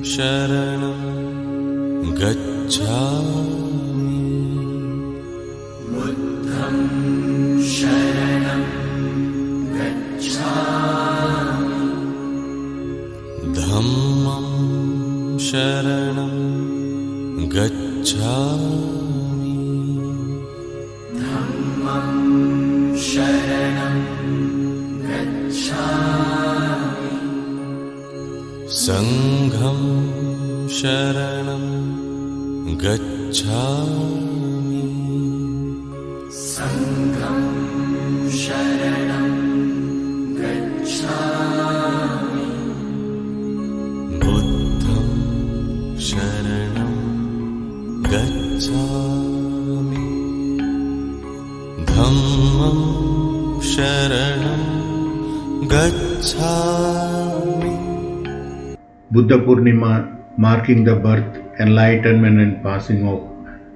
शरणं गच्छामि बुद्धं शरणं गच्छामि धम्मं शरणं गच्छामि धम्मं शरणं गच्छामि संघं शरणं गच्छामि संघं शरणं गच्छामि बुद्धं शरणं गच्छामि धम्मं शरणं गच्छामि. Buddha Purnima, marking the birth, enlightenment and passing of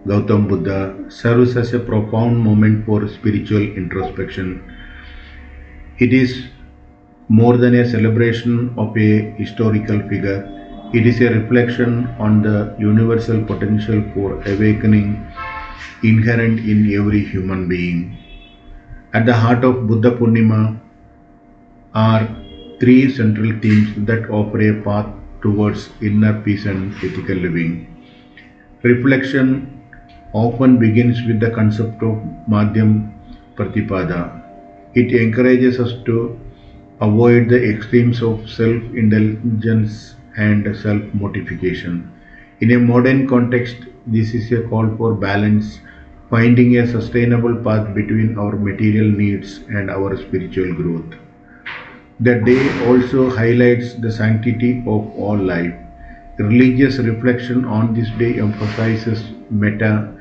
Gautam Buddha, serves as a profound moment for spiritual introspection. It is more than a celebration of a historical figure. It is a reflection on the universal potential for awakening inherent in every human being. At the heart of Buddha Purnima are three central themes that offer a path towards inner peace and ethical living. Reflection often begins with the concept of Madhyam Pratipada. It encourages us to avoid the extremes of self-indulgence and self-mortification. In a modern context, this is a call for balance, finding a sustainable path between our material needs and our spiritual growth. The day also highlights the sanctity of all life. Religious reflection on this day emphasizes metta,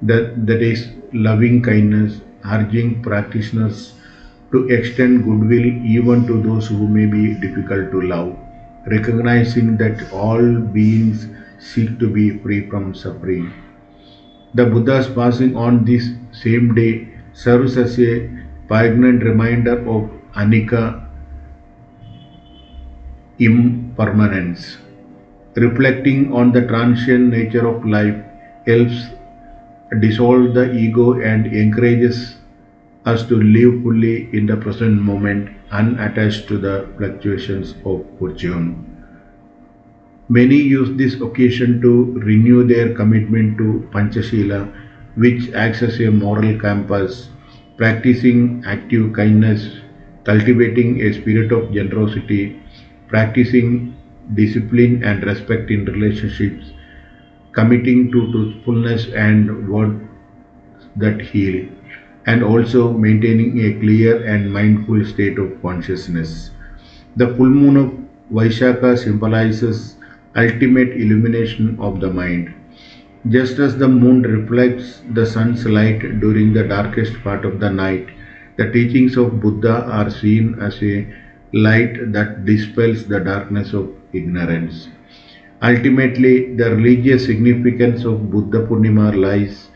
that is loving kindness, urging practitioners to extend goodwill even to those who may be difficult to love, recognizing that all beings seek to be free from suffering. The Buddha's passing on this same day serves as a poignant reminder of anicca, impermanence. Reflecting on the transient nature of life helps dissolve the ego and encourages us to live fully in the present moment, unattached to the fluctuations of fortune. Many use this occasion to renew their commitment to Panchashila, which acts as a moral compass, practicing active kindness, cultivating a spirit of generosity, practicing discipline and respect in relationships, committing to truthfulness and words that heal, and also maintaining a clear and mindful state of consciousness. The full moon of Vaishakha symbolizes ultimate illumination of the mind. Just as the moon reflects the sun's light during the darkest part of the night, the teachings of Buddha are seen as a light that dispels the darkness of ignorance. Ultimately, the religious significance of Buddha Purnima lies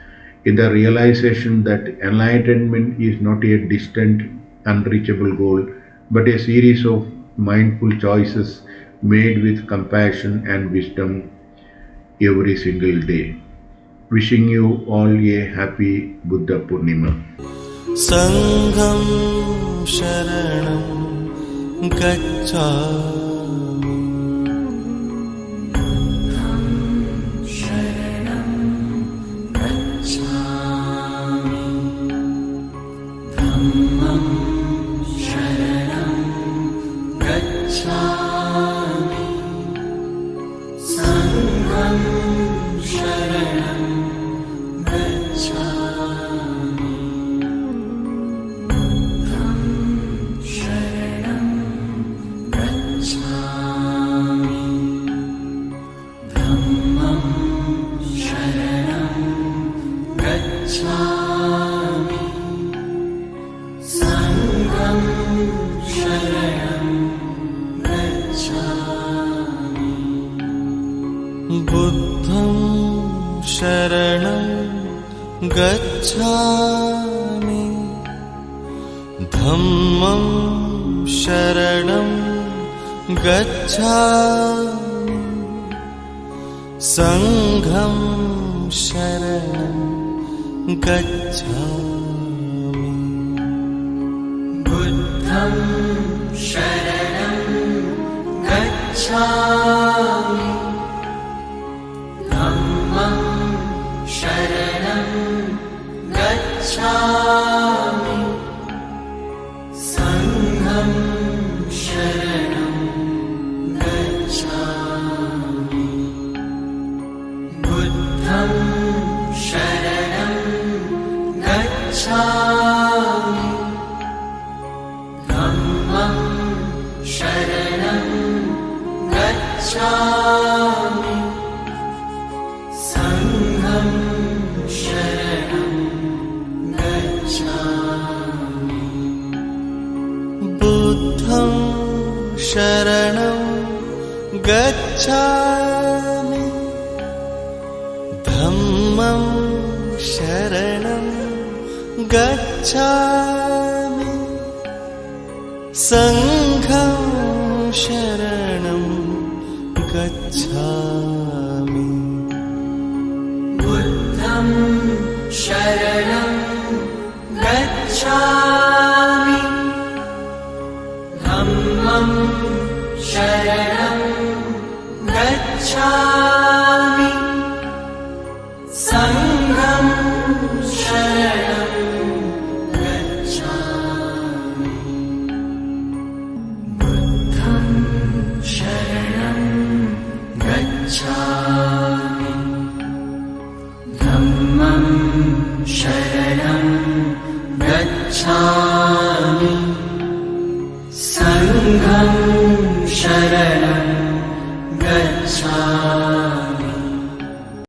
in the realization that enlightenment is not a distant, unreachable goal, but a series of mindful choices made with compassion and wisdom every single day. Wishing you all a happy Buddha Purnima. Sangham sharanam gacchami शरणं गच्छामि धम्मं शरणं गच्छामि संघं शरणं गच्छामि बुद्धं शरणं गच्छामि धम्मं शरणं गच्छामि संघं शरणं गच्छामि बुद्धं शरणं गच्छामि धम्मं शरणं गच्छामि संघं शरणं गच्छामि बुद्धं शरणं गच्छामि धम्मं शरणं गच्छामि संघं शरणं गच्छामि बुद्धं शरणं गच्छामि धम्मं शरणं गच्छामि संघं शरणं गच्छामि बुद्धं शरणं गच्छामि धम्मं शरणं गच्छामि संघं शरणं गच्छामि बुद्धं शरणं गच्छामि धम्मं शरणं गच्छामि संघं शरणं गच्छामि बुद्धं शरणं गच्छामि धम्मं शरणं गच्छामि संघं शरणं गच्छामि